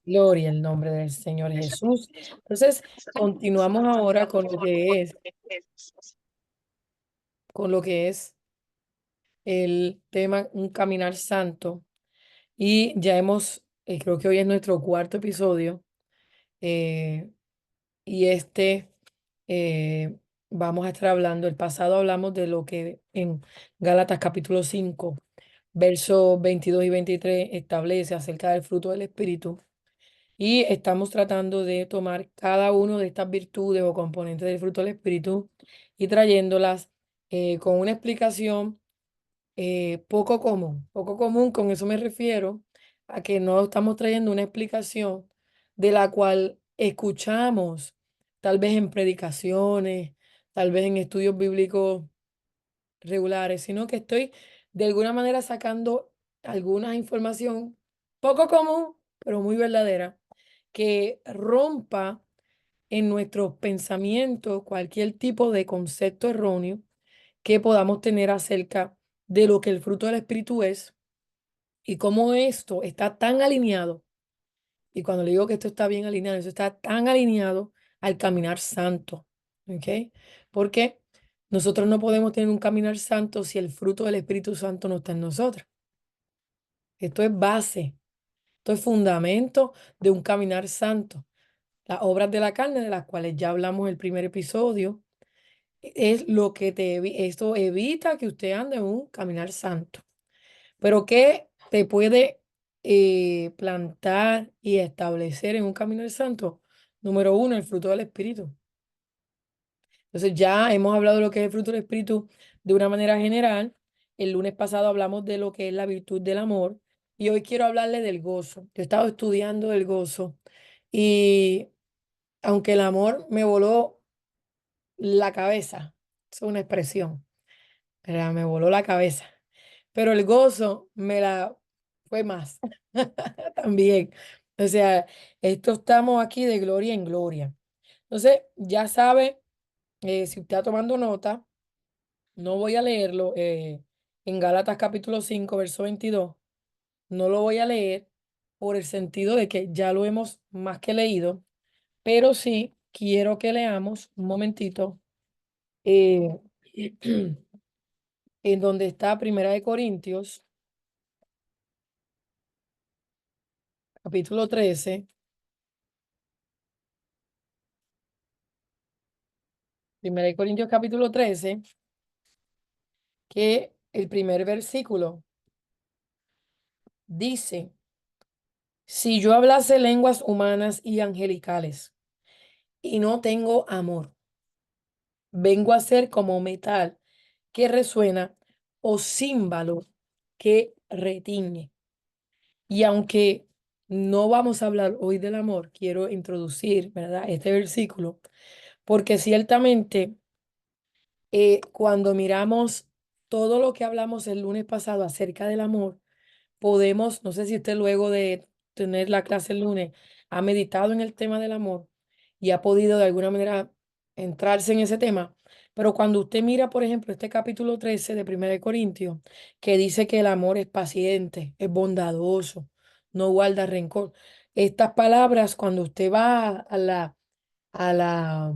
Gloria al nombre del Señor Jesús. Entonces, continuamos ahora con lo que es el tema Un Caminar Santo. Y ya creo que hoy es nuestro cuarto episodio. eh, y vamos a estar hablando. El pasado hablamos de lo que en Gálatas capítulo 5 versos 22 y 23 establece acerca del fruto del Espíritu. Y estamos tratando de tomar cada una de estas virtudes o componentes del fruto del Espíritu y trayéndolas con una explicación poco común. Poco común, con eso me refiero a que no estamos trayendo una explicación de la cual escuchamos, tal vez en predicaciones, tal vez en estudios bíblicos regulares, sino que estoy de alguna manera sacando alguna información poco común, pero muy verdadera, que rompa en nuestros pensamientos cualquier tipo de concepto erróneo que podamos tener acerca de lo que el fruto del Espíritu es y cómo esto está tan alineado. Y cuando le digo que esto está bien alineado, eso está tan alineado al caminar santo. ¿Ok? Porque nosotros no podemos tener un caminar santo si el fruto del Espíritu Santo no está en nosotros. Esto es base, esto es fundamento de un caminar santo. Las obras de la carne, de las cuales ya hablamos en el primer episodio, es lo que esto evita que usted ande en un caminar santo. Pero ¿qué te puede plantar y establecer en un caminar santo? Número uno, el fruto del Espíritu. Entonces ya hemos hablado de lo que es el fruto del Espíritu de una manera general. El lunes pasado hablamos de lo que es la virtud del amor y hoy quiero hablarle del gozo. Yo he estado estudiando el gozo y aunque el amor me voló la cabeza, es una expresión, ¿verdad? Me voló la cabeza, pero el gozo me la fue más también. O sea, esto estamos aquí de gloria en gloria. Entonces, ya sabe, si usted está tomando nota, no voy a leerlo en Gálatas capítulo 5 verso 22. No lo voy a leer por el sentido de que ya lo hemos más que leído, pero sí quiero que leamos un momentito eh, en donde está Primera de Corintios, capítulo 13. Primera de Corintios, capítulo 13, que el primer versículo dice, si yo hablase lenguas humanas y angelicales y no tengo amor, vengo a ser como metal que resuena o címbalo que retiñe. Y aunque no vamos a hablar hoy del amor, quiero introducir, ¿verdad?, este versículo, porque ciertamente cuando miramos todo lo que hablamos el lunes pasado acerca del amor, podemos, no sé si usted luego de tener la clase el lunes ha meditado en el tema del amor y ha podido de alguna manera entrarse en ese tema, pero cuando usted mira, por ejemplo, este capítulo 13 de 1 de Corintios, que dice que el amor es paciente, es bondadoso, no guarda rencor. Estas palabras, cuando usted va a la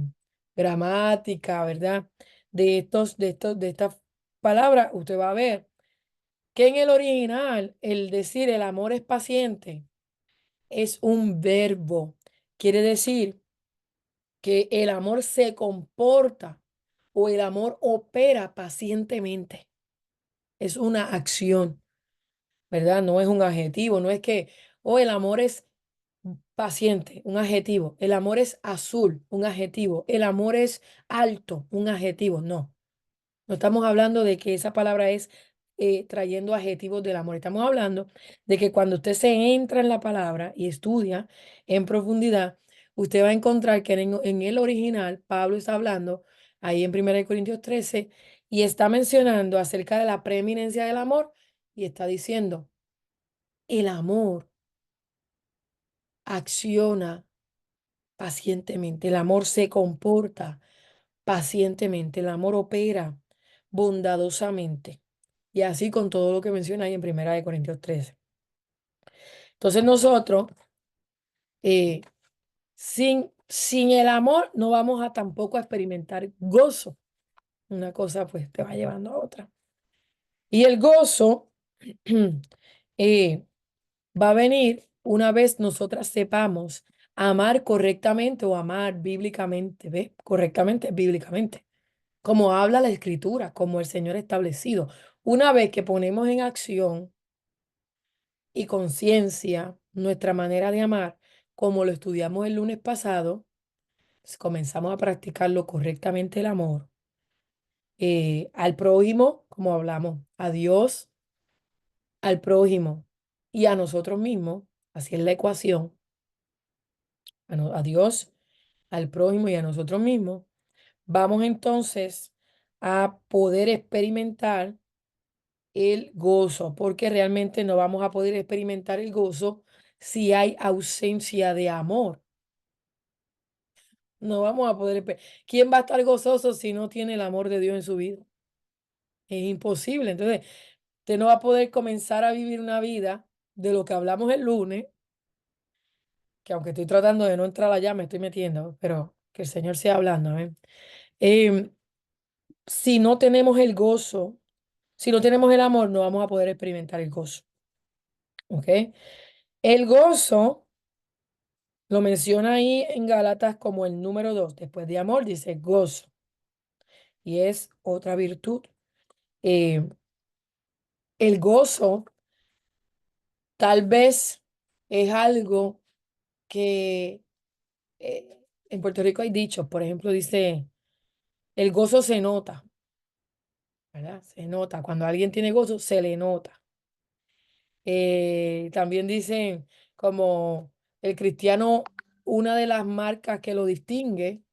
gramática, ¿verdad? De estas palabras, usted va a ver que en el original, el decir el amor es paciente es un verbo. Quiere decir que el amor se comporta o el amor opera pacientemente. Es una acción, ¿verdad? No es un adjetivo, no es que, oh, el amor es paciente, un adjetivo. El amor es azul, un adjetivo. El amor es alto, un adjetivo. No. No estamos hablando de que esa palabra es trayendo adjetivos del amor. Estamos hablando de que cuando usted se entra en la palabra y estudia en profundidad, usted va a encontrar que en el original Pablo está hablando ahí en 1 Corintios 13 y está mencionando acerca de la preeminencia del amor y está diciendo, el amor acciona pacientemente, el amor se comporta pacientemente, el amor opera bondadosamente. Y así con todo lo que menciona ahí en 1 Corintios 13. Entonces nosotros Eh, sin el amor no vamos a tampoco a experimentar gozo. Una cosa pues te va llevando a otra. Y el gozo eh, va a venir una vez nosotras sepamos amar correctamente o amar bíblicamente, ¿ves? Correctamente, bíblicamente, como habla la Escritura, como el Señor ha establecido. Una vez que ponemos en acción y conciencia nuestra manera de amar, como lo estudiamos el lunes pasado, pues, comenzamos a practicarlo correctamente el amor al prójimo, como hablamos, a Dios, al prójimo y a nosotros mismos, así es la ecuación, a Dios, al prójimo y a nosotros mismos, vamos entonces a poder experimentar el gozo, porque realmente no vamos a poder experimentar el gozo si hay ausencia de amor. No vamos a poder. ¿Quién va a estar gozoso si no tiene el amor de Dios en su vida? Es imposible. Entonces, usted no va a poder comenzar a vivir una vida de lo que hablamos el lunes, que aunque estoy tratando de no entrar allá, me estoy metiendo, pero que el Señor sea hablando. ¿Eh? Em, si no tenemos el gozo, si no tenemos el amor, no vamos a poder experimentar el gozo. ¿Ok? El gozo lo menciona ahí en Gálatas como el número 2. Después de amor dice gozo. Y es otra virtud. Eh, el gozo tal vez es algo que en Puerto Rico hay dichos. Por ejemplo, dice, el gozo se nota, ¿verdad? Se nota. Cuando alguien tiene gozo, se le nota. También dicen como el cristiano, una de las marcas que lo distingue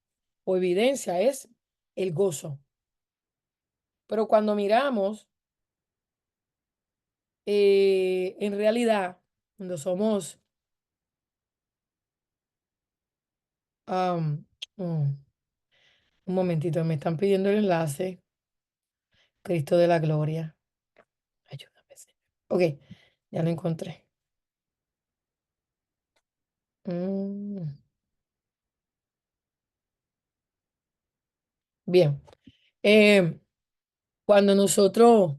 o evidencia es el gozo. Pero cuando miramos, en realidad, cuando somos, am, mm, un momentito, me están pidiendo el enlace, Cristo de la Gloria. Ayúdame, Señor. Ok, ya lo encontré. Mm, bien. Em, Cuando nosotros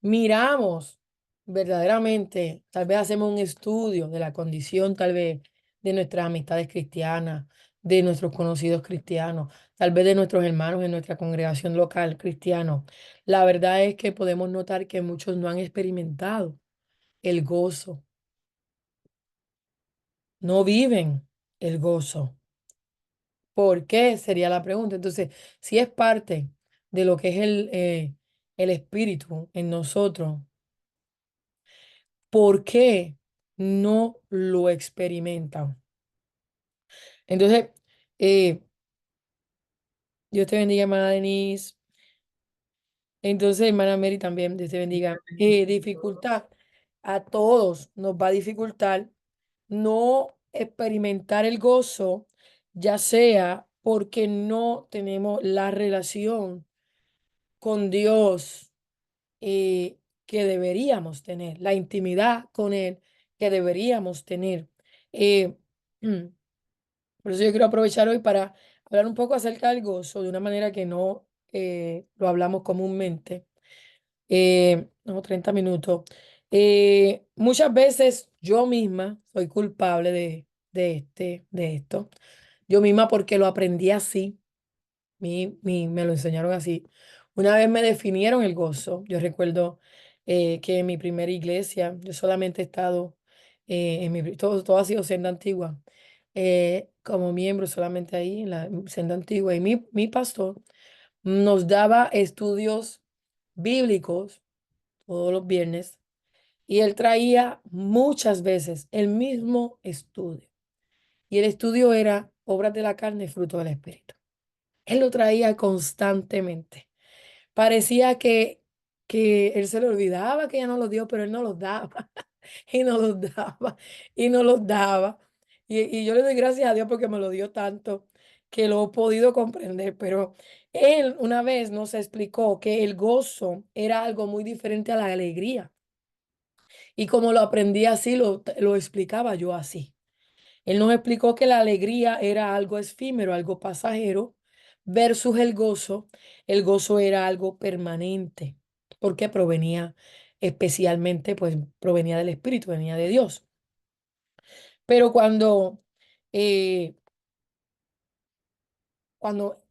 miramos verdaderamente, tal vez hacemos un estudio de la condición, tal vez, de nuestras amistades cristianas, de nuestros conocidos cristianos, tal vez de nuestros hermanos en nuestra congregación local cristiano. La verdad es que podemos notar que muchos no han experimentado el gozo, no viven el gozo. ¿Por qué? Sería la pregunta. Entonces, si es parte de lo que es el espíritu en nosotros, ¿por qué no lo experimentan? Entonces, eh, Dios te bendiga, hermana Denise. Entonces, hermana Mary también, Dios te bendiga. Dificultad. A todos nos va a dificultar no experimentar el gozo, ya sea porque no tenemos la relación con Dios que deberíamos tener, la intimidad con Él que deberíamos tener. Eh, por eso yo quiero aprovechar hoy para hablar un poco acerca del gozo de una manera que no lo hablamos comúnmente. No, 30 minutos. Muchas veces yo misma soy culpable de esto. Yo misma porque lo aprendí así. Me lo enseñaron así. Una vez me definieron el gozo. Yo recuerdo que en mi primera iglesia, yo solamente he estado, todo ha sido senda antigua, como miembro solamente ahí en la senda antigua. Y mi pastor nos daba estudios bíblicos todos los viernes y él traía muchas veces el mismo estudio. Y el estudio era obras de la carne, fruto del Espíritu. Él lo traía constantemente. Parecía que él se le olvidaba que ya no los dio, pero él no los daba. Y no los daba. Y no los daba. Y yo le doy gracias a Dios porque me lo dio tanto que lo he podido comprender. Pero él una vez nos explicó que el gozo era algo muy diferente a la alegría. Y como lo aprendí así, lo explicaba yo así. Él nos explicó que la alegría era algo efímero, algo pasajero, versus el gozo. El gozo era algo permanente, porque provenía especialmente, pues provenía del Espíritu, venía de Dios. Pero eh, cuando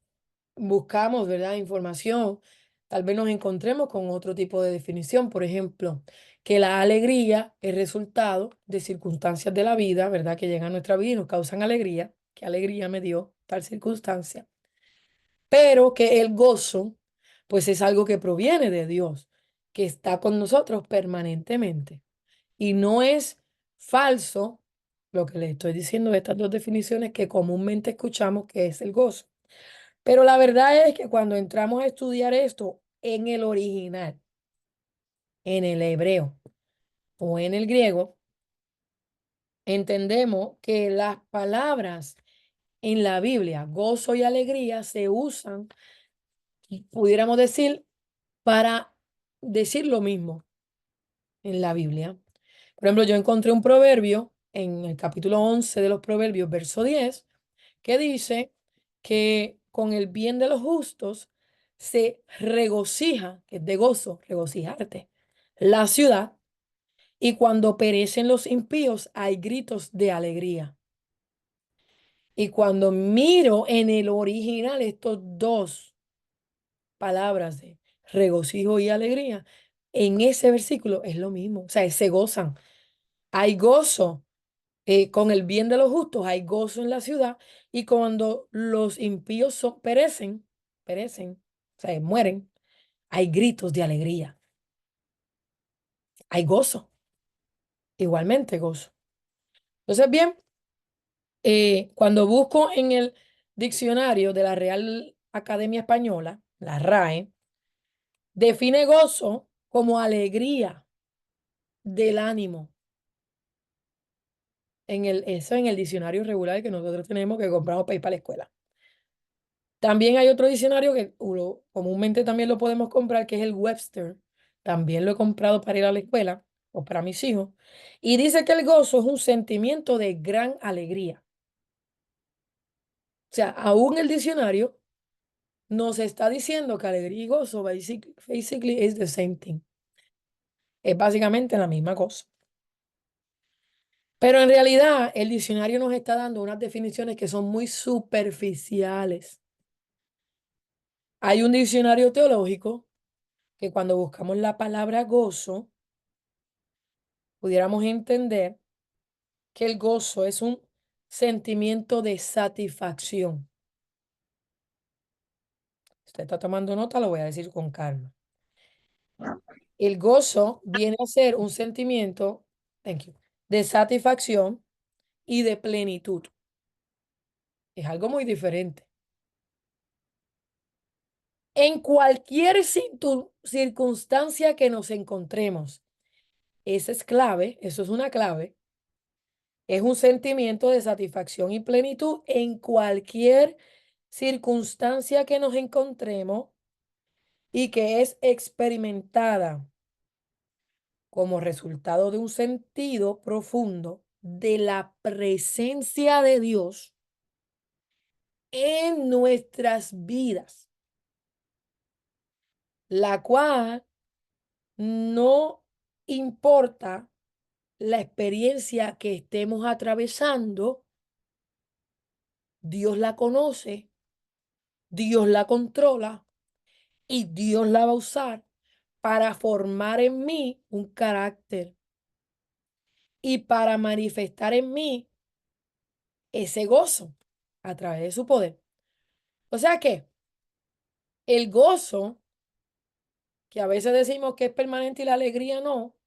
buscamos, ¿verdad? Información, tal vez nos encontremos con otro tipo de definición. Por ejemplo, que la alegría es resultado de circunstancias de la vida, ¿verdad? Que llegan a nuestra vida y nos causan alegría. ¿Qué alegría me dio tal circunstancia? Pero que el gozo, pues es algo que proviene de Dios, que está con nosotros permanentemente. Y no es falso lo que les estoy diciendo de estas dos definiciones que comúnmente escuchamos que es el gozo. Pero la verdad es que cuando entramos a estudiar esto en el original, en el hebreo o en el griego, entendemos que las palabras en la Biblia, gozo y alegría, se usan, pudiéramos decir, para decir lo mismo en la Biblia. Por ejemplo, yo encontré un proverbio en el capítulo 11 de los Proverbios, verso 10, que dice que con el bien de los justos se regocija, que es de gozo, regocijarte, la ciudad, y cuando perecen los impíos hay gritos de alegría. Y cuando miro en el original estos dos palabras de regocijo y alegría, en ese versículo es lo mismo, o sea, se gozan. Hay gozo con el bien de los justos, hay gozo en la ciudad, y cuando los impíos perecen, o sea, mueren, hay gritos de alegría, hay gozo, igualmente gozo. Entonces, bien, cuando busco en el diccionario de la Real Academia Española, la RAE, define gozo como alegría del ánimo. Eso en el diccionario regular que nosotros tenemos que compramos para ir para la escuela. También hay otro diccionario que comúnmente también lo podemos comprar, que es el Webster. También lo he comprado para ir a la escuela o para mis hijos. Y dice que el gozo es un sentimiento de gran alegría. O sea, aún el diccionario nos está diciendo que alegría y gozo basically is the same thing. Es básicamente la misma cosa. Pero en realidad el diccionario nos está dando unas definiciones que son muy superficiales. Hay un diccionario teológico que cuando buscamos la palabra gozo, pudiéramos entender que el gozo es un sentimiento de satisfacción. Si usted está tomando nota, lo voy a decir con calma. El gozo viene a ser un sentimiento, thank you, de satisfacción y de plenitud. Es algo muy diferente. En cualquier circunstancia que nos encontremos, esa es clave, eso es una clave, es un sentimiento de satisfacción y plenitud en cualquier circunstancia que nos encontremos y que es experimentada como resultado de un sentido profundo de la presencia de Dios en nuestras vidas, la cual no importa la experiencia que estemos atravesando, Dios la conoce, Dios la controla y Dios la va a usar para formar en mí un carácter y para manifestar en mí ese gozo a través de su poder. O sea que el gozo, que a veces decimos que es permanente y la alegría no,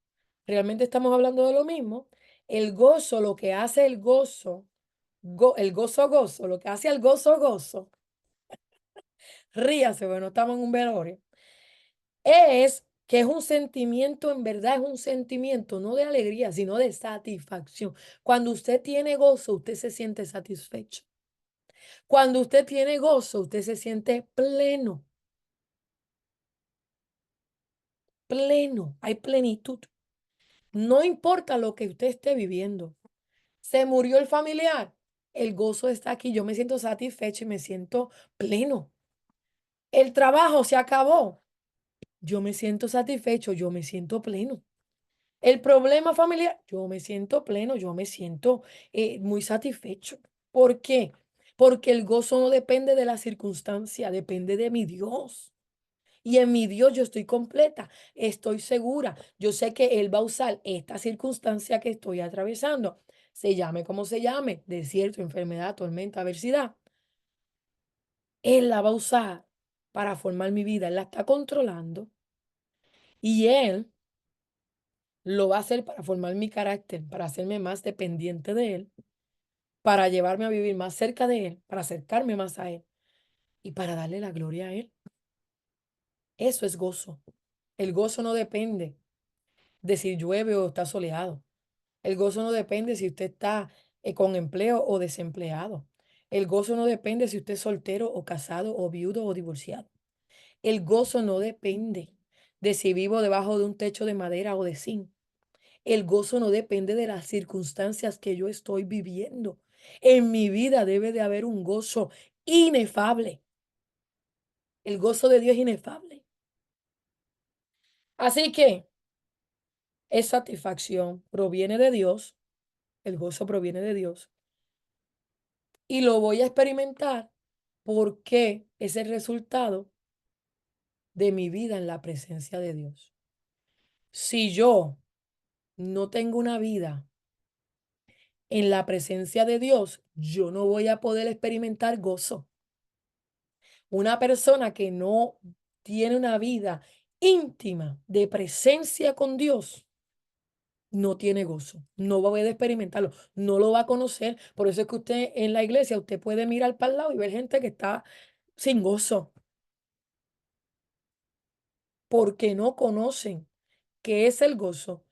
realmente estamos hablando de lo mismo. El gozo, lo que hace el gozo, el gozo gozo, lo que hace al gozo gozo, ríase, bueno, estamos en un velorio, es que es un sentimiento, en verdad es un sentimiento, no de alegría, sino de satisfacción. Cuando usted tiene gozo, usted se siente satisfecho. Cuando usted tiene gozo, usted se siente pleno, pleno, hay plenitud. No importa lo que usted esté viviendo. Se murió el familiar. El gozo está aquí. Yo me siento satisfecho y me siento pleno. El trabajo se acabó. Yo me siento satisfecho, yo me siento pleno. El problema familiar, yo me siento pleno, yo me siento muy satisfecho. ¿Por qué? Porque el gozo no depende de la circunstancia, depende de mi Dios. Y en mi Dios yo estoy completa, estoy segura. Yo sé que Él va a usar esta circunstancia que estoy atravesando, se llame como se llame, desierto, enfermedad, tormenta, adversidad. Él la va a usar para formar mi vida, Él la está controlando y Él lo va a hacer para formar mi carácter, para hacerme más dependiente de Él, para llevarme a vivir más cerca de Él, para acercarme más a Él y para darle la gloria a Él. Eso es gozo. El gozo no depende de si llueve o está soleado. El gozo no depende si usted está con empleo o desempleado. El gozo no depende si usted es soltero o casado o viudo o divorciado. El gozo no depende de si vivo debajo de un techo de madera o de zinc. El gozo no depende de las circunstancias que yo estoy viviendo. En mi vida debe de haber un gozo inefable. El gozo de Dios es inefable. Así que esa satisfacción proviene de Dios, el gozo proviene de Dios y lo voy a experimentar porque es el resultado de mi vida en la presencia de Dios. Si yo no tengo una vida en la presencia de Dios, yo no voy a poder experimentar gozo. Una persona que no tiene una vida íntima de presencia con Dios, no tiene gozo, no va a poder experimentarlo, no lo va a conocer. Por eso es que usted en la iglesia, usted puede mirar para el lado y ver gente que está sin gozo, porque no conocen qué es el gozo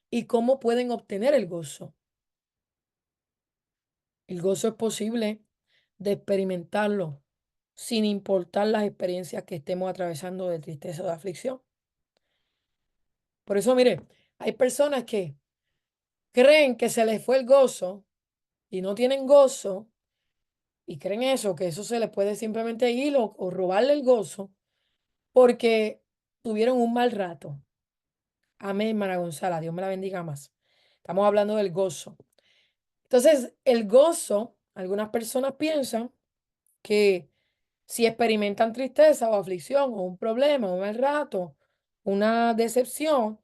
y cómo pueden obtener el gozo. El gozo es posible de experimentarlo sin importar las experiencias que estemos atravesando de tristeza o de aflicción. Por eso, mire, hay personas que creen que se les fue el gozo y no tienen gozo y creen eso, que eso se les puede simplemente ir o robarle el gozo porque tuvieron un mal rato. Amén, hermana Gonzala, Dios me la bendiga más. Estamos hablando del gozo. Entonces, el gozo, algunas personas piensan que si experimentan tristeza o aflicción o un problema, un mal rato, una decepción,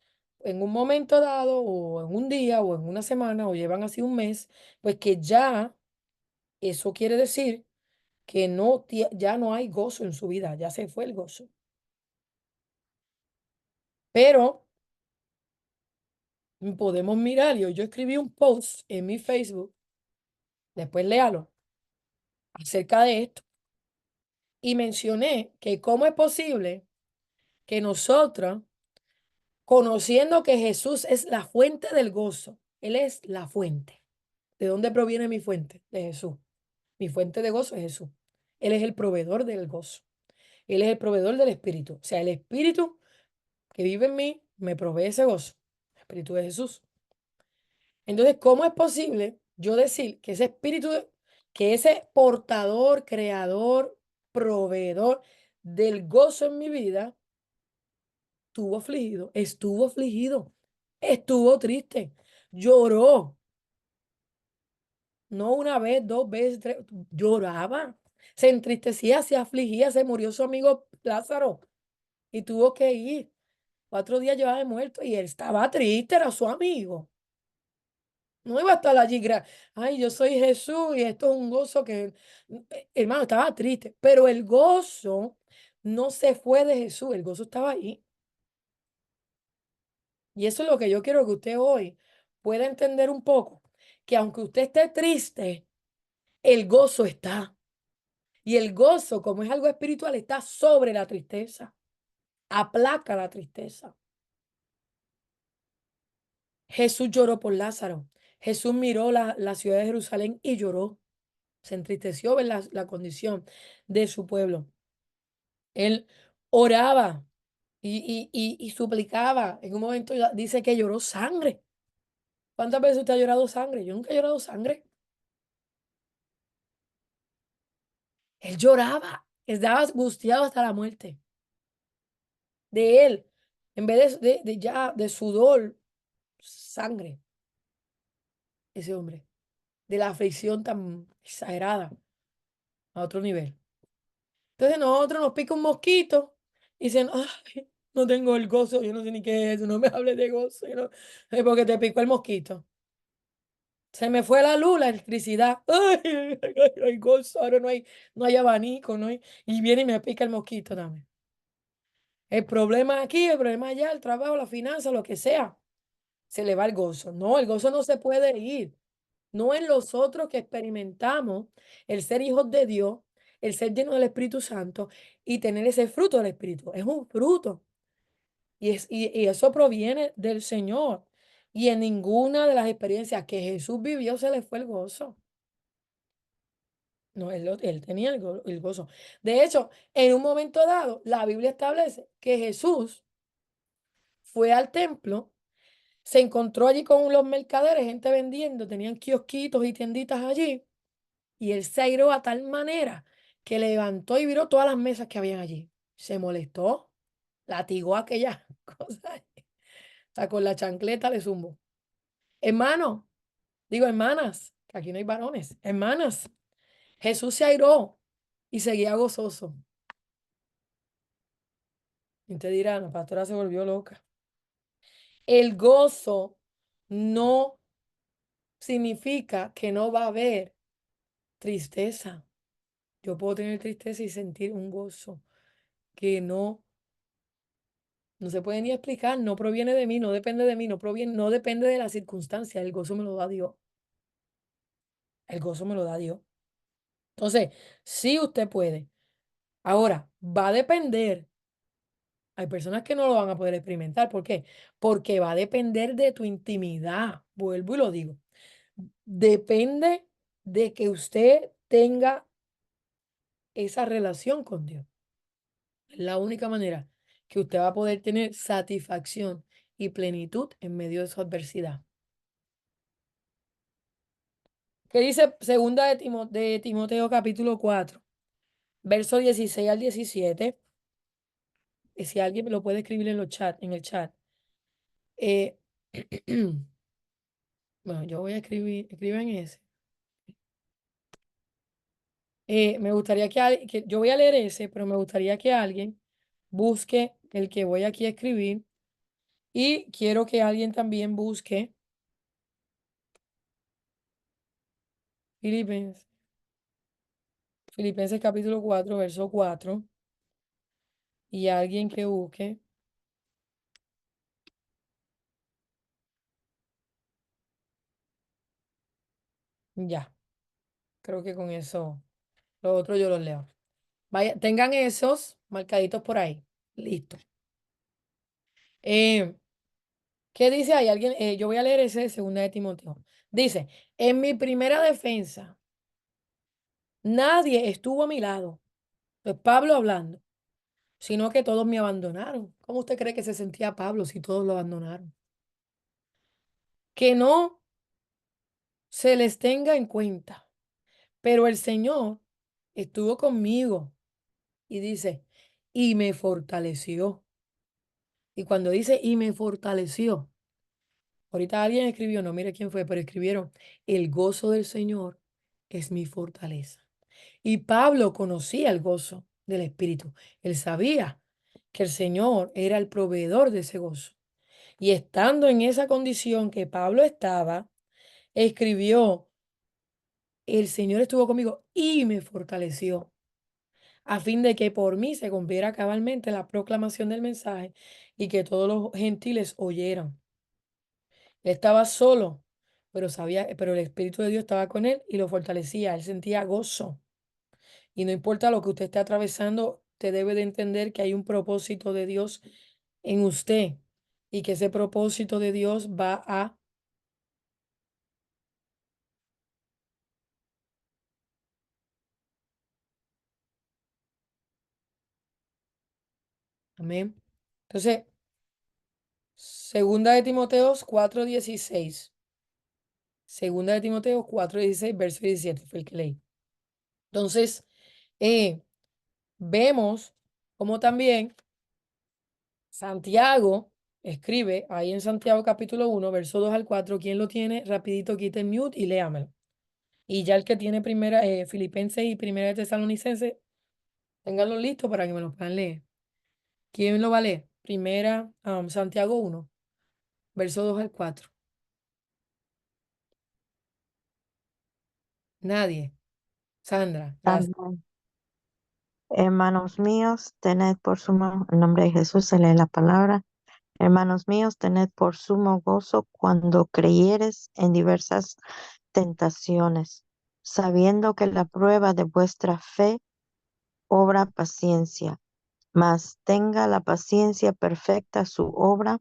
en un momento dado o en un día o en una semana o llevan así un mes, pues que ya eso quiere decir que ya no hay gozo en su vida, ya se fue el gozo. Pero podemos mirar, yo escribí un post en mi Facebook, después léalo, acerca de esto y mencioné que cómo es posible que nosotros, conociendo que Jesús es la fuente del gozo, Él es la fuente. ¿De dónde proviene mi fuente? De Jesús. Mi fuente de gozo es Jesús. Él es el proveedor del gozo. Él es el proveedor del Espíritu. O sea, el Espíritu que vive en mí me provee ese gozo. El Espíritu de Jesús. Entonces, ¿cómo es posible yo decir que ese Espíritu, que ese portador, creador, proveedor del gozo en mi vida, estuvo afligido, estuvo triste, lloró, no una vez, dos veces, tres, lloraba, se entristecía, se afligía, se murió su amigo Lázaro y tuvo que ir. 4 días llevaba de muerto y él estaba triste, era su amigo. No iba a estar allí, ay, yo soy Jesús y esto es un gozo que, hermano, estaba triste, pero el gozo no se fue de Jesús, el gozo estaba ahí. Y eso es lo que yo quiero que usted hoy pueda entender un poco, que aunque usted esté triste, el gozo está. Y el gozo, como es algo espiritual, está sobre la tristeza, aplaca la tristeza. Jesús lloró por Lázaro. Jesús miró la ciudad de Jerusalén y lloró. Se entristeció ver la condición de su pueblo. Él oraba y suplicaba. En un momento dice que lloró sangre. ¿Cuántas veces usted ha llorado sangre? Yo nunca he llorado sangre. Él lloraba, estaba angustiado hasta la muerte de él, en vez de ya de sudor, sangre, ese hombre, de la aflicción tan exagerada a otro nivel. Entonces nosotros nos pica un mosquito y dicen, ay, no tengo el gozo, yo no sé ni qué es eso, no me hables de gozo, yo no- es porque te picó el mosquito. Se me fue la luz, la electricidad. Ay, hay gozo, ahora no hay abanico, no hay, y viene y me pica el mosquito también. El problema aquí, el problema allá, el trabajo, la finanza, lo que sea, se le va el gozo. No, el gozo no se puede ir. No en los otros que experimentamos el ser hijos de Dios, el ser lleno del Espíritu Santo y tener ese fruto del Espíritu. Es un fruto y eso proviene del Señor. Y en ninguna de las experiencias que Jesús vivió se le fue el gozo. No, él tenía el gozo. De hecho, en un momento dado, la Biblia establece que Jesús fue al templo. Se encontró allí con los mercaderes, gente vendiendo, tenían kiosquitos y tienditas allí, y él se airó a tal manera que levantó y viró todas las mesas que habían allí. Se molestó, latigó aquellas cosas, o sea, con la chancleta le zumbó. Hermano, digo hermanas, que aquí no hay varones, hermanas, Jesús se airó y seguía gozoso. Y te dirán, la pastora se volvió loca. El gozo no significa que no va a haber tristeza. Yo puedo tener tristeza y sentir un gozo que no se puede ni explicar, no proviene de mí, no depende de mí, no depende de la circunstancia. El gozo me lo da Dios. El gozo me lo da Dios. Entonces, sí usted puede. Ahora, va a depender. Hay personas que no lo van a poder experimentar. ¿Por qué? Porque va a depender de tu intimidad. Vuelvo y lo digo. Depende de que usted tenga esa relación con Dios. Es la única manera que usted va a poder tener satisfacción y plenitud en medio de su adversidad. ¿Qué dice segunda de Timoteo capítulo 4 verso 16 al 17? Si alguien me lo puede escribir en el chat. Eh, bueno, yo voy a escriban ese. Me gustaría que yo voy a leer ese, pero me gustaría que alguien busque el que voy aquí a escribir y quiero que alguien también busque Filipenses, Filipenses capítulo 4 verso 4 y alguien que busque, ya, creo que con eso, lo otro yo los leo. Vaya, tengan esos marcaditos por ahí. Listo. Eh, ¿Qué dice ahí? Alguien, yo voy a leer ese de segunda de Timoteo. Dice, en mi primera defensa, nadie estuvo a mi lado. Es Pablo hablando, sino que todos me abandonaron. ¿Cómo usted cree que se sentía Pablo si todos lo abandonaron? Que no se les tenga en cuenta. Pero el Señor estuvo conmigo y dice, y me fortaleció. Y cuando dice, y me fortaleció, ahorita alguien escribió, no mire quién fue, pero escribieron, el gozo del Señor es mi fortaleza. Y Pablo conocía el gozo del Espíritu. Él sabía que el Señor era el proveedor de ese gozo. Y estando en esa condición que Pablo estaba, escribió, el Señor estuvo conmigo y me fortaleció, a fin de que por mí se cumpliera cabalmente la proclamación del mensaje y que todos los gentiles oyeran. Él estaba solo, pero el Espíritu de Dios estaba con él y lo fortalecía. Él sentía gozo. Y no importa lo que usted esté atravesando, usted debe de entender que hay un propósito de Dios en usted y que ese propósito de Dios va a... Amén. Entonces, segunda de Timoteo 4:16. Segunda de Timoteo 4:16, verso 17, fue el que leí. Entonces, vemos como también Santiago escribe ahí en Santiago capítulo 1, verso 2 al 4. ¿Quién lo tiene? Rapidito quite el mute y léamelo. Y ya el que tiene primera, Filipenses y primera de Tesalonicenses, ténganlo listo para que me lo puedan leer. ¿Quién lo va a leer? Primera, Santiago 1, verso 2 al 4. Nadie. Sandra, gracias. Amén. Hermanos míos, tened por sumo, en nombre de Jesús se lee la palabra. Hermanos míos, tened por sumo gozo cuando creyeres en diversas tentaciones, sabiendo que la prueba de vuestra fe obra paciencia, mas tenga la paciencia perfecta su obra,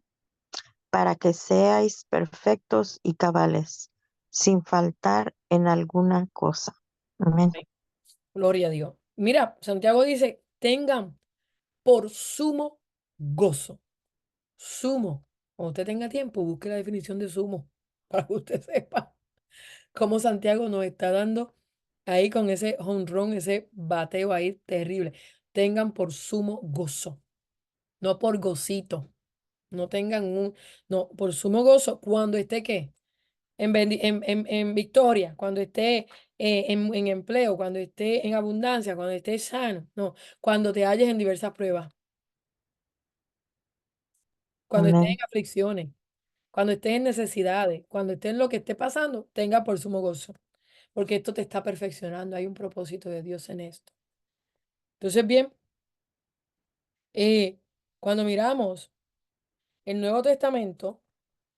para que seáis perfectos y cabales, sin faltar en alguna cosa. Amén. Gloria a Dios. Mira, Santiago dice, tengan por sumo gozo. Sumo. Cuando usted tenga tiempo, busque la definición de sumo para que usted sepa cómo Santiago nos está dando ahí con ese jonrón, ese bateo ahí terrible. Tengan por sumo gozo, no por gocito. No tengan no, por sumo gozo cuando esté qué, en victoria, cuando esté en empleo, cuando esté en abundancia, cuando esté sano, no, cuando te halles en diversas pruebas, cuando estés Amén. en aflicciones, cuando estés en necesidades, cuando estés en lo que esté pasando, tenga por sumo gozo, porque esto te está perfeccionando, hay un propósito de Dios en esto. Entonces, bien, cuando miramos el Nuevo Testamento,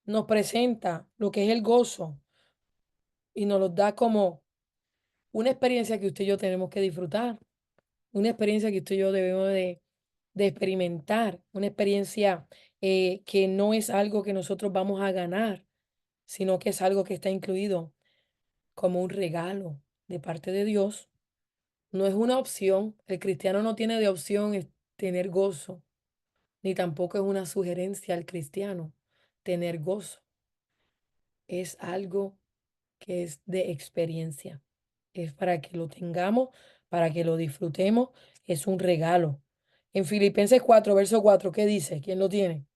nos presenta lo que es el gozo y nos lo da como una experiencia que usted y yo tenemos que disfrutar, una experiencia que usted y yo debemos de experimentar, una experiencia que no es algo que nosotros vamos a ganar, sino que es algo que está incluido como un regalo de parte de Dios. No es una opción. El cristiano no tiene de opción tener gozo, ni tampoco es una sugerencia al cristiano tener gozo. Es algo que es de experiencia. Es para que lo tengamos, para que lo disfrutemos. Es un regalo. En Filipenses 4 verso 4, ¿qué dice? ¿Quién lo tiene?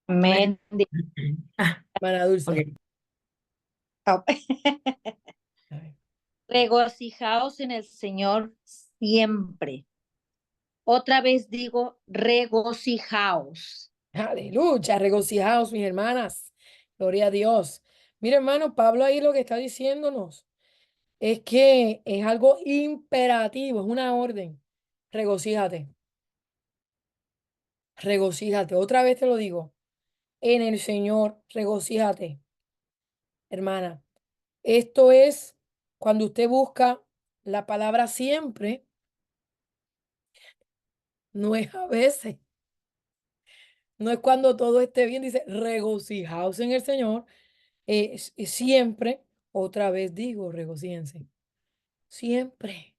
Amén. Amén. Mana Dulce. Ok. A ver. Regocijaos en el Señor siempre. Otra vez digo, regocijaos. Aleluya, regocijaos, mis hermanas. Gloria a Dios. Mira, hermano, Pablo ahí lo que está diciéndonos es que es algo imperativo, es una orden. Regocíjate, regocíjate. Otra vez te lo digo. En el Señor, regocíjate, hermana. Esto es cuando usted busca la palabra siempre, no es a veces, no es cuando todo esté bien, dice regocijaos en el Señor, es siempre, otra vez digo, regocíjense, siempre.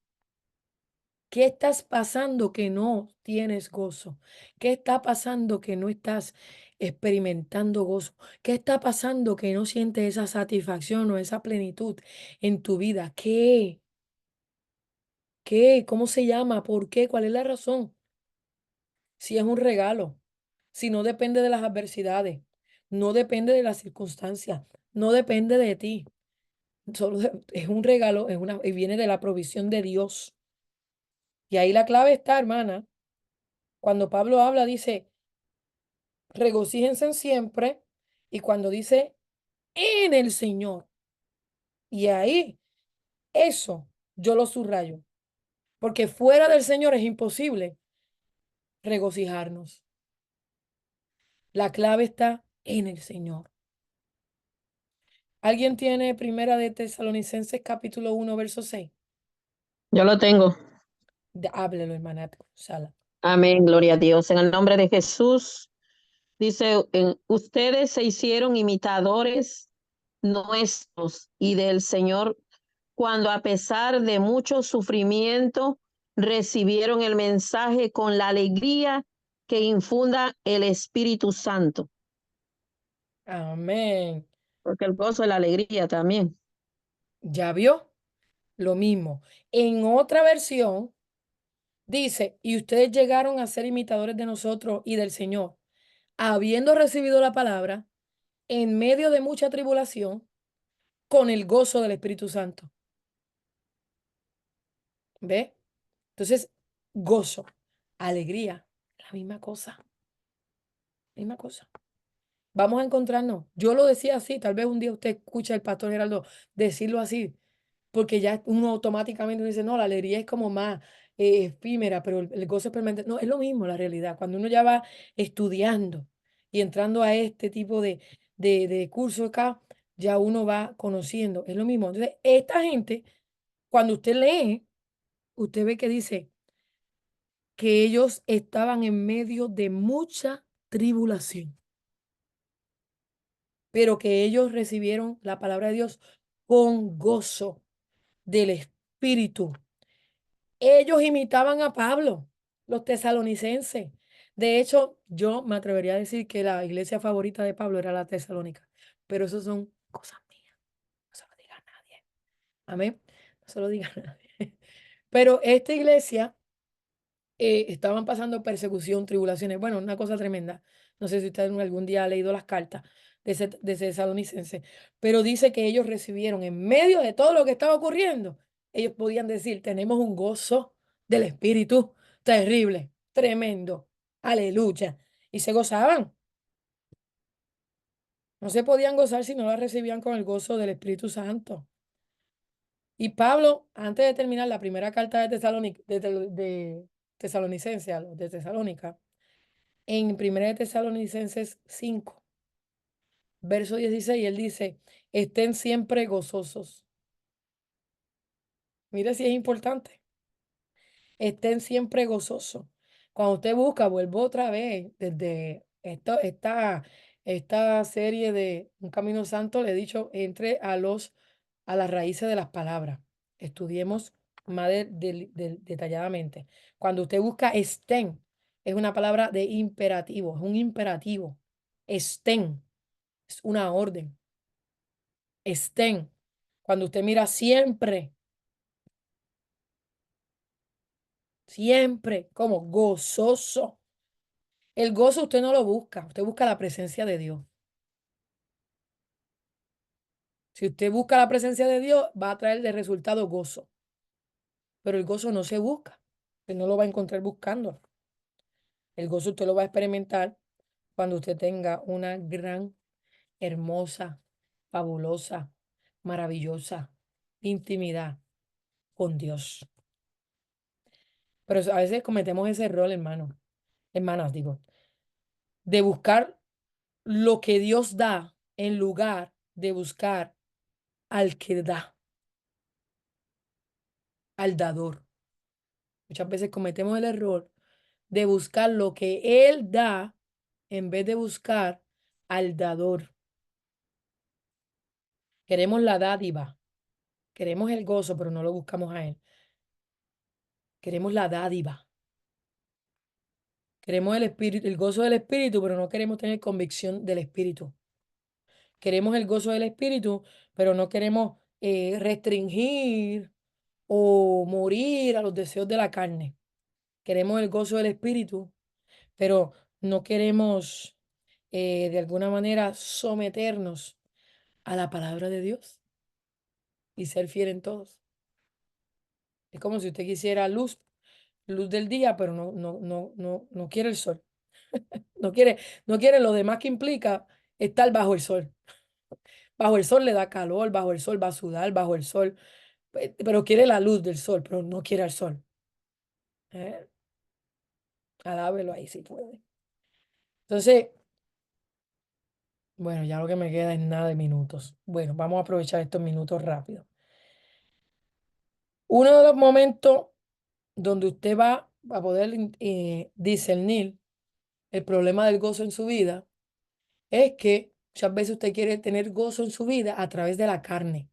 ¿Qué estás pasando que no tienes gozo? ¿Qué está pasando que no estás experimentando gozo? ¿Qué está pasando que no sientes esa satisfacción o esa plenitud en tu vida? ¿Qué? ¿Qué? ¿Cómo se llama? ¿Por qué? ¿Cuál es la razón? Si es un regalo, si no depende de las adversidades, no depende de las circunstancias, no depende de ti. Es un regalo, y viene de la provisión de Dios. Y ahí la clave está, hermana. Cuando Pablo habla, dice, regocíjense siempre. Y cuando dice, en el Señor. Y ahí, eso yo lo subrayo. Porque fuera del Señor es imposible regocijarnos. La clave está en el Señor. ¿Alguien tiene Primera de Tesalonicenses capítulo 1 verso 6? Yo lo tengo. Háblelo, hermana Sala. Amén, gloria a Dios. En el nombre de Jesús, dice, ustedes se hicieron imitadores nuestros y del Señor cuando a pesar de mucho sufrimiento recibieron el mensaje con la alegría que infunda el Espíritu Santo. Amén. Porque el gozo es la alegría también. ¿Ya vio? Lo mismo. En otra versión dice, y ustedes llegaron a ser imitadores de nosotros y del Señor, habiendo recibido la palabra en medio de mucha tribulación, con el gozo del Espíritu Santo. ¿Ve? Entonces, gozo, alegría, la misma cosa, misma cosa. Vamos a encontrarnos. Yo lo decía así, tal vez un día usted escucha al pastor Geraldo decirlo así, porque ya uno automáticamente dice, no, la alegría es como más efímera, pero el gozo es permanente. No, es lo mismo la realidad. Cuando uno ya va estudiando y entrando a este tipo de curso acá, ya uno va conociendo. Es lo mismo. Entonces, esta gente, cuando usted lee, usted ve que dice que ellos estaban en medio de mucha tribulación, pero que ellos recibieron la palabra de Dios con gozo del Espíritu. Ellos imitaban a Pablo, los tesalonicenses. De hecho, yo me atrevería a decir que la iglesia favorita de Pablo era la tesalónica, pero eso son cosas mías, no se lo diga a nadie. Amén, no se lo diga a nadie. Pero esta iglesia estaban pasando persecución, tribulaciones. Bueno, una cosa tremenda. No sé si usted algún día ha leído las cartas de ese tesalonicense, pero dice que ellos recibieron en medio de todo lo que estaba ocurriendo, ellos podían decir, tenemos un gozo del Espíritu terrible, tremendo. Aleluya. Y se gozaban. No se podían gozar si no la recibían con el gozo del Espíritu Santo. Y Pablo, antes de terminar la primera carta de Tesalonicense, a los de Tesalónica, en 1 de Tesalonicenses 5, verso 16, él dice, estén siempre gozosos. Mire si es importante. Estén siempre gozosos. Cuando usted busca, vuelvo otra vez, desde esta serie de Un Camino Santo, le he dicho, entre a las raíces de las palabras. Estudiemos más detalladamente. Cuando usted busca estén, es una palabra de imperativo, es un imperativo. Estén. Es una orden. Estén. Cuando usted mira siempre, siempre, como gozoso. El gozo usted no lo busca, usted busca la presencia de Dios. Si usted busca la presencia de Dios, va a traer de resultado gozo. Pero el gozo no se busca. Usted no lo va a encontrar buscando. El gozo usted lo va a experimentar cuando usted tenga una gran, hermosa, fabulosa, maravillosa intimidad con Dios. Pero a veces cometemos ese error, hermano, hermanas, digo, de buscar lo que Dios da en lugar de buscar al que da, al dador. Muchas veces cometemos el error de buscar lo que Él da en vez de buscar al dador. Queremos la dádiva, queremos el gozo, pero no lo buscamos a Él. Queremos la dádiva. Queremos el espíritu, el gozo del espíritu, pero no queremos tener convicción del espíritu. Queremos el gozo del espíritu, pero no queremos restringir o morir a los deseos de la carne. Queremos el gozo del espíritu, pero no queremos de alguna manera someternos a la palabra de Dios y ser fiel en todos. Es como si usted quisiera luz, luz del día, pero no quiere el sol. No quiere, no quiere lo demás que implica estar bajo el sol. Bajo el sol le da calor, bajo el sol va a sudar, bajo el sol, pero quiere la luz del sol, pero no quiere el sol. ¿Eh? Alábelo ahí si puede. Entonces, bueno, ya lo que me queda es nada de minutos. Bueno, vamos a aprovechar estos minutos rápido. Uno de los momentos donde usted va a poder discernir el problema del gozo en su vida es que muchas veces usted quiere tener gozo en su vida a través de la carne.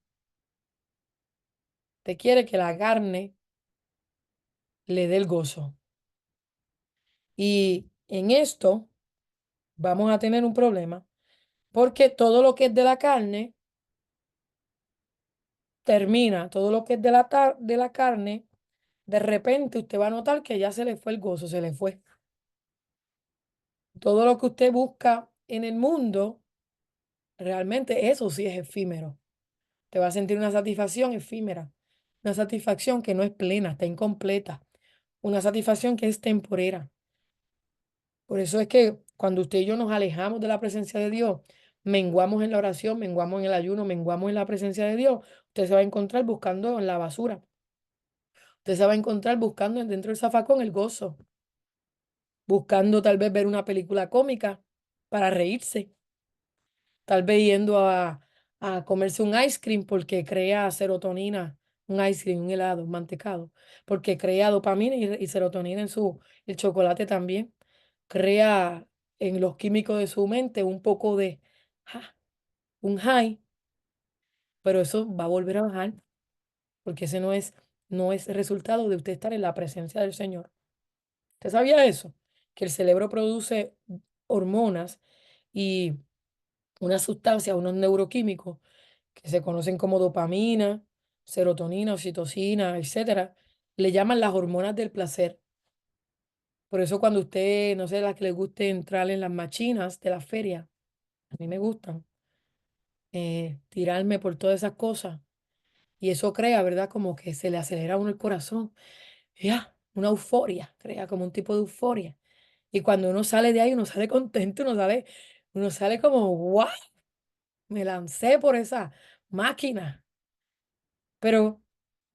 Usted quiere que la carne le dé el gozo. Y en esto vamos a tener un problema Porque todo lo que es de la carne termina, todo lo que es de de la carne, de repente usted va a notar que ya se le fue el gozo, se le fue. Todo lo que usted busca en el mundo, realmente eso sí es efímero. Te va a sentir una satisfacción efímera, una satisfacción que no es plena, está incompleta, una satisfacción que es temporera. Por eso es que cuando usted y yo nos alejamos de la presencia de Dios, menguamos en la oración, menguamos en el ayuno, menguamos en la presencia de Dios, usted se va a encontrar buscando en la basura. Usted se va a encontrar buscando dentro del zafacón el gozo, buscando tal vez ver una película cómica para reírse, tal vez yendo a comerse un ice cream porque crea serotonina, un ice cream, un helado, un mantecado, porque crea dopamina y serotonina en el chocolate también, crea en los químicos de su mente un poco de, un high, pero eso va a volver a bajar, porque ese no es resultado de usted estar en la presencia del Señor. ¿Usted sabía eso? Que el cerebro produce hormonas y unas sustancias, unos neuroquímicos que se conocen como dopamina, serotonina, oxitocina, etcétera. Le llaman las hormonas del placer. Por eso cuando usted, no sé, las que le guste entrar en las machinas de la feria, a mí me gustan, tirarme por todas esas cosas. Y eso crea, ¿verdad? Como que se le acelera a uno el corazón. Ya, una euforia, crea como un tipo de euforia. Y cuando uno sale de ahí, uno sale contento, uno sale como, ¡wow! Me lancé por esa máquina. Pero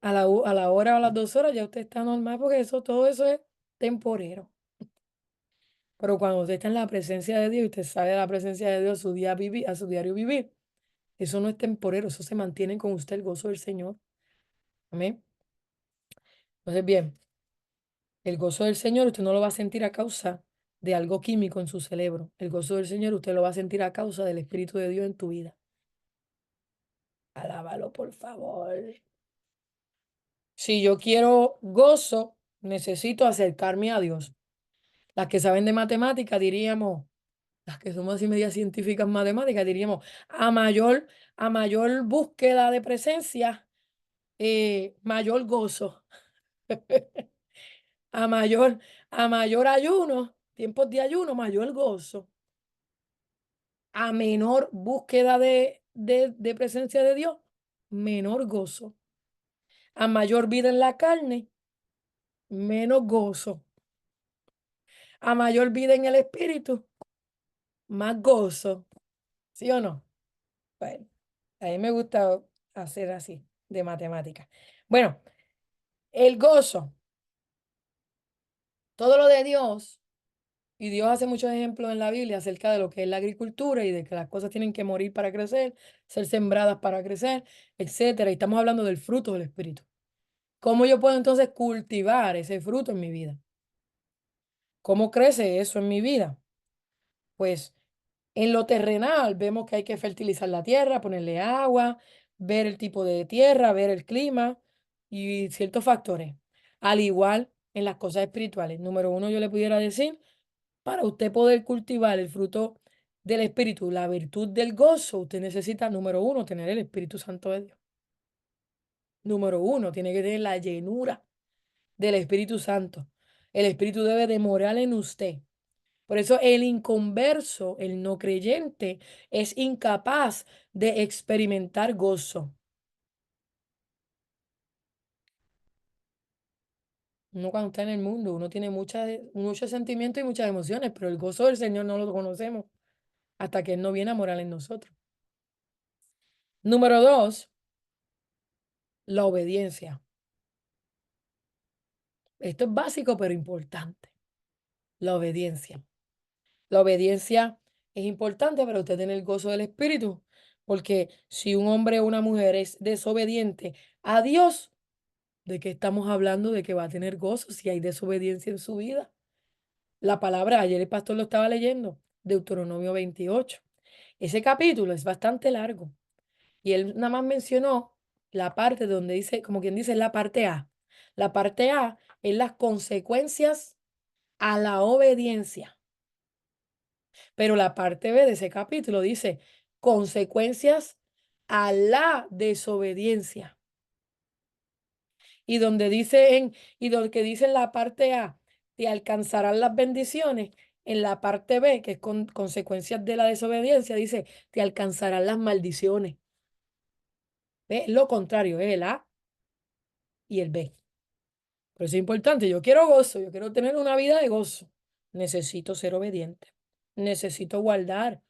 a la hora o a las 2 horas ya usted está normal porque todo eso es temporero. Pero cuando usted está en la presencia de Dios y usted sale de la presencia de Dios a su diario vivir, eso no es temporero, eso se mantiene con usted el gozo del Señor. Amén. Entonces, bien, el gozo del Señor usted no lo va a sentir a causa de algo químico en su cerebro. El gozo del Señor usted lo va a sentir a causa del Espíritu de Dios en tu vida. Alábalo, por favor. Si yo quiero gozo, necesito acercarme a Dios. Las que saben de matemática diríamos, las que somos así medias científicas matemáticas, diríamos, a mayor búsqueda de presencia, mayor gozo. A mayor, a mayor ayuno, tiempos de ayuno, mayor gozo. A menor búsqueda de presencia de Dios, menor gozo. A mayor vida en la carne, menos gozo. A mayor vida en el espíritu, más gozo. ¿Sí o no? Bueno, a mí me gusta hacer así, de matemática. Bueno, el gozo, todo lo de Dios, y Dios hace muchos ejemplos en la Biblia acerca de lo que es la agricultura y de que las cosas tienen que morir para crecer, ser sembradas para crecer, etcétera. Y estamos hablando del fruto del Espíritu. ¿Cómo yo puedo entonces cultivar ese fruto en mi vida? ¿Cómo crece eso en mi vida? Pues en lo terrenal vemos que hay que fertilizar la tierra, ponerle agua, ver el tipo de tierra, ver el clima y ciertos factores. Al igual en las cosas espirituales. Número uno, yo le pudiera decir, para usted poder cultivar el fruto del Espíritu, la virtud del gozo, usted necesita, número uno, tener el Espíritu Santo de Dios. Número uno, tiene que tener la llenura del Espíritu Santo. El Espíritu debe de morar en usted. Por eso el inconverso, el no creyente, es incapaz de experimentar gozo. Uno cuando está en el mundo, uno tiene muchos sentimientos y muchas emociones, pero el gozo del Señor no lo conocemos hasta que Él no viene a morar en nosotros. Número dos, la obediencia. Esto es básico, pero importante. La obediencia. La obediencia es importante para usted tener el gozo del Espíritu, porque si un hombre o una mujer es desobediente a Dios, ¿de qué estamos hablando? De que va a tener gozo si hay desobediencia en su vida. La palabra, ayer el pastor lo estaba leyendo, Deuteronomio 28. Ese capítulo es bastante largo y él nada más mencionó la parte donde dice, como quien dice, la parte A. La parte A es las consecuencias a la obediencia. Pero la parte B de ese capítulo dice consecuencias a la desobediencia. Y donde dice y donde que dice en la parte A, te alcanzarán las bendiciones, en la parte B, que es con consecuencias de la desobediencia, dice, te alcanzarán las maldiciones. ¿Ve? Lo contrario, es el A y el B. Pero eso es importante, yo quiero gozo, yo quiero tener una vida de gozo. Necesito ser obediente. Necesito guardar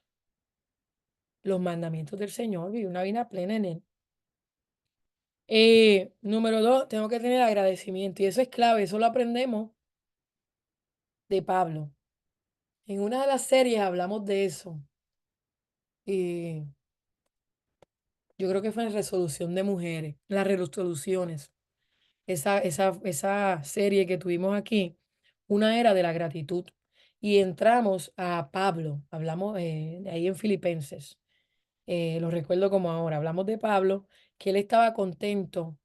los mandamientos del Señor, vivir una vida plena en Él. Número 2, tengo que tener agradecimiento. Y eso es clave, eso lo aprendemos de Pablo. En una de las series hablamos de eso. Y yo creo que fue en Resolución de Mujeres, las resoluciones. Esa serie que tuvimos aquí, una era de la gratitud. Y entramos a Pablo, hablamos de ahí en Filipenses. Lo recuerdo como ahora. Hablamos de Pablo, que él estaba contento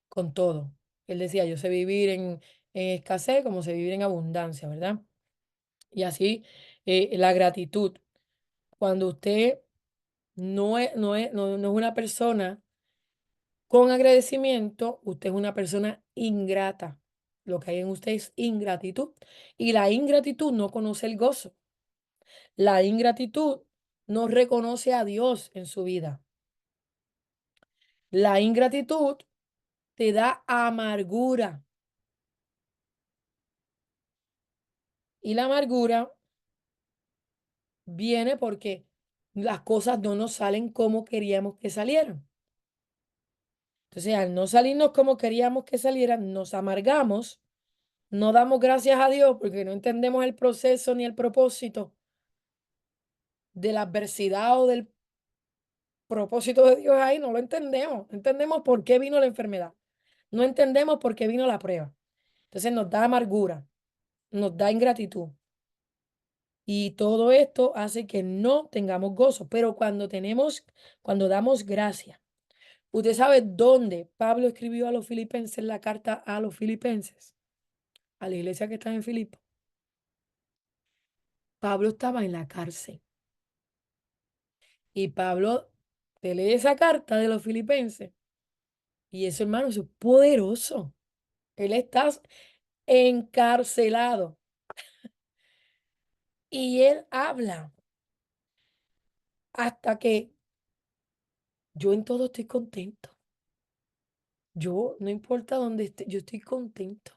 con todo. Él decía, yo sé vivir en escasez como sé vivir en abundancia, ¿verdad? Y así, la gratitud. Cuando usted no es una persona con agradecimiento, usted es una persona ingrata. Lo que hay en usted es ingratitud. Y la ingratitud no conoce el gozo. La ingratitud no reconoce a Dios en su vida. La ingratitud te da amargura. Y la amargura viene porque las cosas no nos salen como queríamos que salieran. Entonces, al no salirnos como queríamos que salieran, nos amargamos, no damos gracias a Dios porque no entendemos el proceso ni el propósito de la adversidad o del propósito de Dios ahí, no lo entendemos. No entendemos por qué vino la enfermedad. No entendemos por qué vino la prueba. Entonces nos da amargura, nos da ingratitud. Y todo esto hace que no tengamos gozo. Pero cuando damos gracia, usted sabe dónde Pablo escribió a los filipenses la carta a los filipenses, a la iglesia que está en Filipo. Pablo estaba en la cárcel. Y Pablo te lee esa carta de los filipenses. Y eso, hermano, eso es poderoso. Él está encarcelado. Y él habla hasta que yo en todo estoy contento. Yo, no importa dónde esté, yo estoy contento.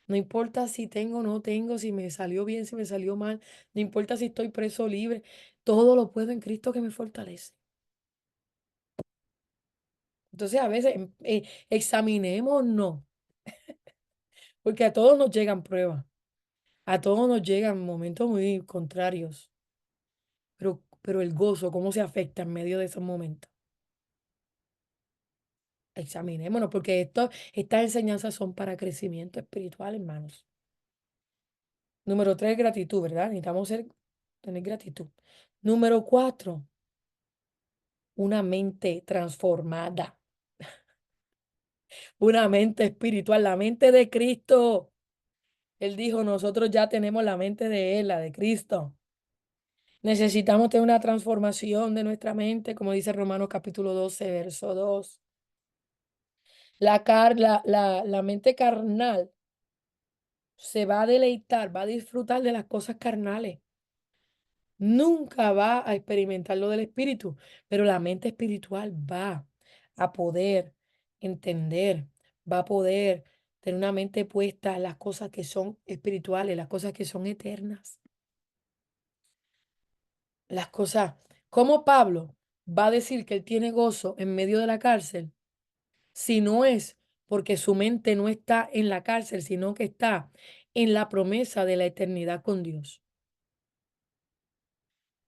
No importa si tengo o no tengo, si me salió bien, si me salió mal. No importa si estoy preso o libre. Todo lo puedo en Cristo que me fortalece. Entonces, a veces examinémonos, porque a todos nos llegan pruebas. A todos nos llegan momentos muy contrarios. Pero el gozo, ¿cómo se afecta en medio de esos momentos? Examinémonos, porque estas enseñanzas son para crecimiento espiritual, hermanos. Número 3, gratitud, ¿verdad? Necesitamos tener gratitud. Número 4, una mente transformada, una mente espiritual, la mente de Cristo. Él dijo, nosotros ya tenemos la mente de Él, la de Cristo. Necesitamos tener una transformación de nuestra mente, como dice Romanos capítulo 12, verso 2. La mente carnal se va a deleitar, va a disfrutar de las cosas carnales. Nunca va a experimentar lo del espíritu, pero la mente espiritual va a poder entender, va a poder tener una mente puesta en las cosas que son espirituales, las cosas que son eternas, las cosas. ¿Cómo Pablo va a decir que él tiene gozo en medio de la cárcel si no es porque su mente no está en la cárcel, sino que está en la promesa de la eternidad con Dios?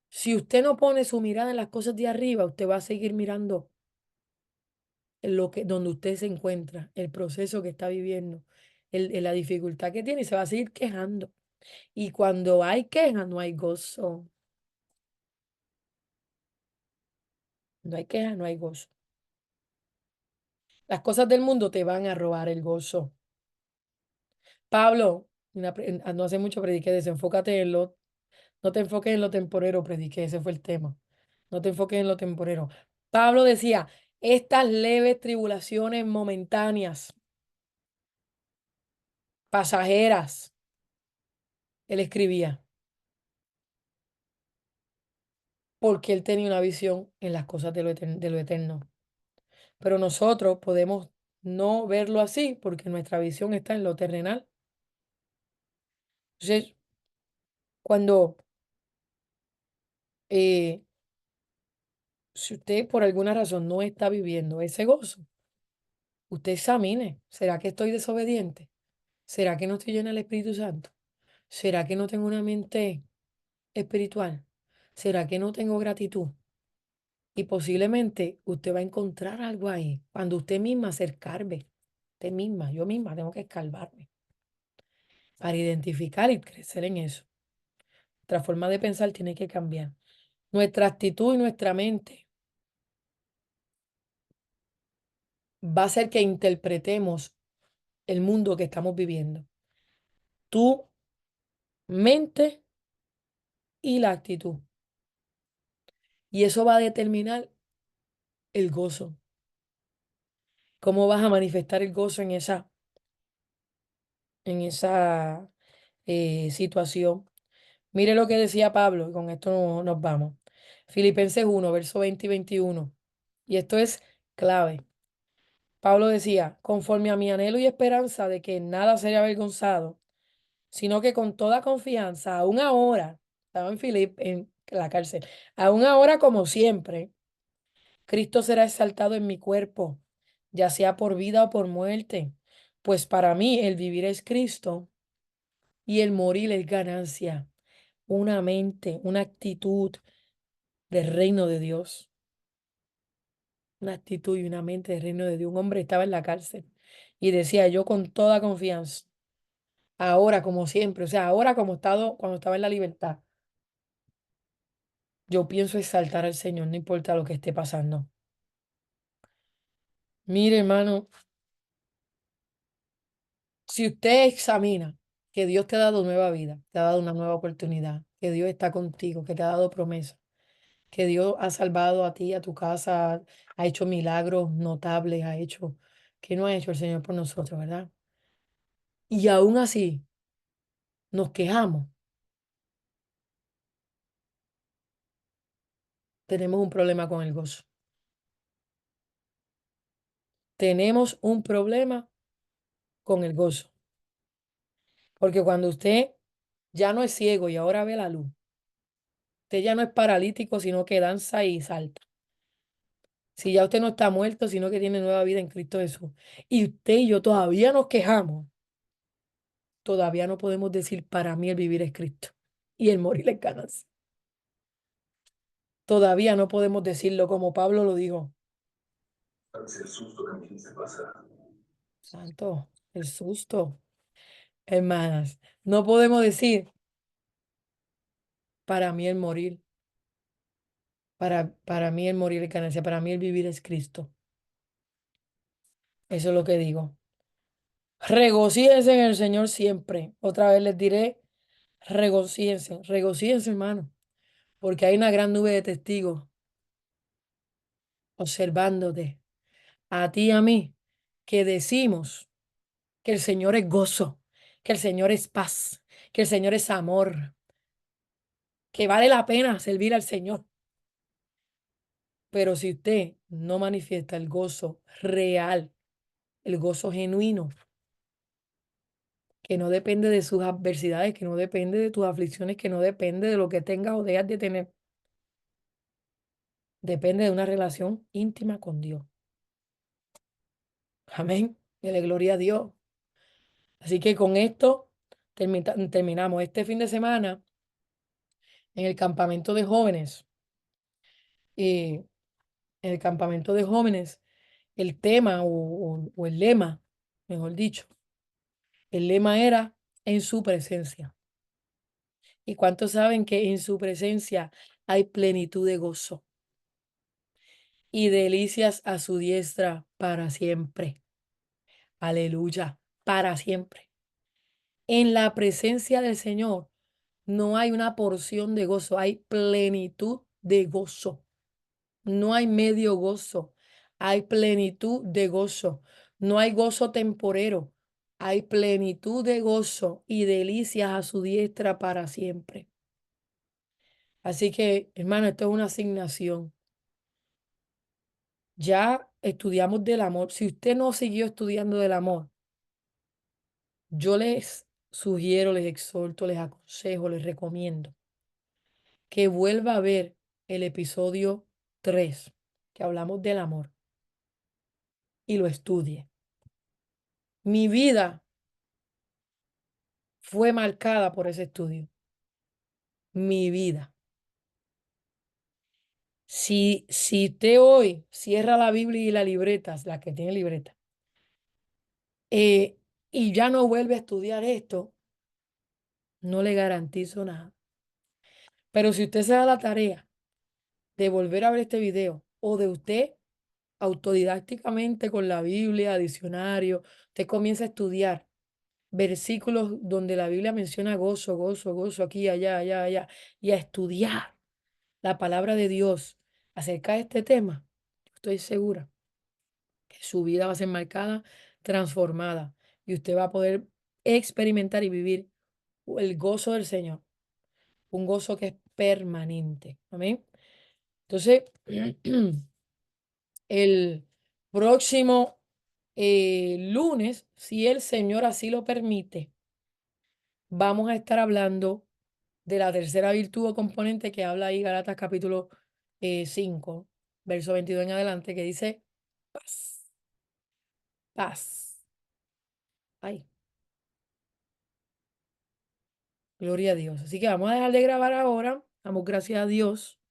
Si usted no pone su mirada en las cosas de arriba, usted va a seguir mirando en donde usted se encuentra, el proceso que está viviendo, la dificultad que tiene y se va a seguir quejando. Y cuando hay queja, no hay gozo. No hay queja, no hay gozo. Las cosas del mundo te van a robar el gozo. Pablo, no hace mucho prediqué, desenfócate en lo, No te enfoques en lo temporero, prediqué, ese fue el tema. No te enfoques en lo temporero. Pablo decía, estas leves tribulaciones momentáneas, pasajeras, él escribía, porque él tenía una visión en las cosas de lo eterno. Pero nosotros podemos no verlo así porque nuestra visión está en lo terrenal. Entonces, cuando, eh, si usted por alguna razón no está viviendo ese gozo, usted examine, ¿será que estoy desobediente? ¿Será que no estoy llena del Espíritu Santo? ¿Será que no tengo una mente espiritual? ¿Será que no tengo gratitud? Y posiblemente usted va a encontrar algo ahí cuando usted misma se escarbe. Usted misma, yo misma tengo que escarbarme para identificar y crecer en eso. Nuestra forma de pensar tiene que cambiar. Nuestra actitud y nuestra mente va a hacer que interpretemos el mundo que estamos viviendo. Tu mente y la actitud. Y eso va a determinar el gozo. ¿Cómo vas a manifestar el gozo en esa situación? Mire lo que decía Pablo, y con esto nos vamos. Filipenses 1, verso 20 y 21. Y esto es clave. Pablo decía, conforme a mi anhelo y esperanza de que en nada seré avergonzado, sino que con toda confianza, aún ahora, estaba en la cárcel, aún ahora como siempre, Cristo será exaltado en mi cuerpo, ya sea por vida o por muerte, pues para mí el vivir es Cristo y el morir es ganancia. Una mente, una actitud del reino de Dios, una actitud y una mente del reino de Dios. Un hombre estaba en la cárcel y decía, yo con toda confianza, ahora como siempre, o sea, ahora como estado, cuando estaba en la libertad, yo pienso exaltar al Señor, no importa lo que esté pasando. Mire, hermano, si usted examina que Dios te ha dado nueva vida, te ha dado una nueva oportunidad, que Dios está contigo, que te ha dado promesa, que Dios ha salvado a ti, a tu casa, ha hecho milagros notables, que no ha hecho el Señor por nosotros, ¿verdad? Y aún así nos quejamos, tenemos un problema con el gozo. Tenemos un problema con el gozo. Porque cuando usted ya no es ciego y ahora ve la luz, usted ya no es paralítico, sino que danza y salta. Si ya usted no está muerto, sino que tiene nueva vida en Cristo Jesús. Y usted y yo todavía nos quejamos, todavía no podemos decir, para mí el vivir es Cristo y el morir es ganancia. Todavía no podemos decirlo como Pablo lo dijo. ¿Sabes el susto que a mí se pasa? Santo, el susto. Hermanas, no podemos decir, para mí el morir, para mí el morir es ganancia, para mí el vivir es Cristo. Eso es lo que digo. Regocíjense en el Señor siempre. Otra vez les diré, regocíjense, hermano, porque hay una gran nube de testigos observándote, a ti y a mí, que decimos que el Señor es gozo, que el Señor es paz, que el Señor es amor, que vale la pena servir al Señor. Pero si usted no manifiesta el gozo real, el gozo genuino, que no depende de sus adversidades, que no depende de tus aflicciones, que no depende de lo que tengas o dejas de tener, depende de una relación íntima con Dios. Amén. Dele gloria a Dios. Así que con esto terminamos este fin de semana en el campamento de jóvenes. Y en el campamento de jóvenes, el tema o el lema, mejor dicho, el lema era en su presencia. ¿Y cuántos saben que en su presencia hay plenitud de gozo y delicias a su diestra para siempre? Aleluya, para siempre. En la presencia del Señor No hay una porción de gozo, hay plenitud de gozo. No hay medio gozo, hay plenitud de gozo. No hay gozo temporero, hay plenitud de gozo y delicias a su diestra para siempre. Así que, hermano, esto es una asignación. Ya estudiamos del amor. Si usted no siguió estudiando del amor, yo les sugiero, les exhorto, les aconsejo, les recomiendo que vuelva a ver el episodio 3, que hablamos del amor, y lo estudie. Mi vida fue marcada por ese estudio. Mi vida. Si usted hoy cierra la Biblia y la libreta, la que tiene libreta, y ya no vuelve a estudiar esto, no le garantizo nada. Pero si usted se da la tarea de volver a ver este video o de usted autodidácticamente con la Biblia, diccionario, usted comienza a estudiar versículos donde la Biblia menciona gozo, gozo, gozo, aquí, allá, allá, allá, y a estudiar la palabra de Dios acerca de este tema, yo estoy segura que su vida va a ser marcada, transformada, y usted va a poder experimentar y vivir el gozo del Señor, un gozo que es permanente. Amén. Entonces, el próximo lunes, si el Señor así lo permite, vamos a estar hablando de la tercera virtud o componente que habla ahí Gálatas capítulo 5, verso 22 en adelante, que dice paz, paz. Ay, gloria a Dios. Así que vamos a dejar de grabar ahora. Damos gracias a Dios